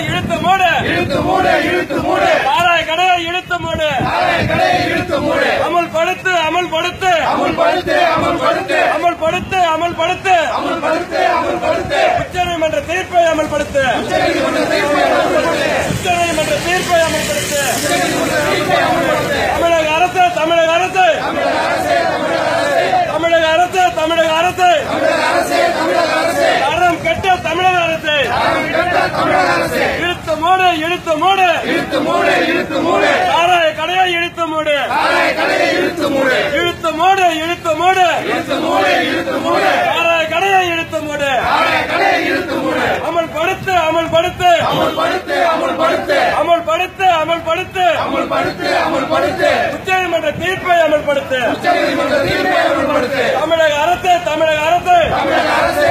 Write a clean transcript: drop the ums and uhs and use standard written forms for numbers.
இழுத்து மூடு இழுத்து மூடு இழுத்து மூடு சாராய கடையை இழுத்து மூடு சாராய கடையை இழுத்து மூடு அமல்படுத்து அமல்படுத்து அமல்படுத்து அமல்படுத்து அமல்படுத்து அமல்படுத்து அமல்படுத்து அமல்படுத்து உச்சநீதிமன்ற தீர்ப்பை அமல்படுத்து உச்சநீதிமன்ற தீர்ப்பை அமல்படுத்து உச்சநீதிமன்ற தீர்ப்பை அமல்படுத்து உச்சநீதிமன்ற தீர்ப்பை அமல்படுத்து தமிழக அரசு தமிழக அரசு தமிழக அரசு தமிழக அரசு தமிழக அரசு தமிழக அரசு தரம் கெட்ட தமிழக அரசு தரம் கெட்ட தமிழக அரசு இழுத்து மூடு இழுத்து மூடு இழுத்து மூடு இழுத்து மூடு சாராய கடையை இழுத்து மூடு சாராய கடையை இழுத்து மூடு இழுத்து மூடு இழுத்து மூடு இழுத்து மூடு இழுத்து மூடு சாராய கடையை இழுத்து மூடு சாராய கடையை இழுத்து மூடு அமல்படுத்து அமல்படுத்து அமல்படுத்து அமல்படுத்து அமல்படுத்து அமல்படுத்து அமல்படுத்து அமல்படுத்து உச்சநீதிமன்ற தீர்ப்பை அமல்படுத்து உச்சநீதிமன்ற தீர்ப்பை அமல்படுத்து தமிழக அரசு தமிழக அரசு தமிழக அரசு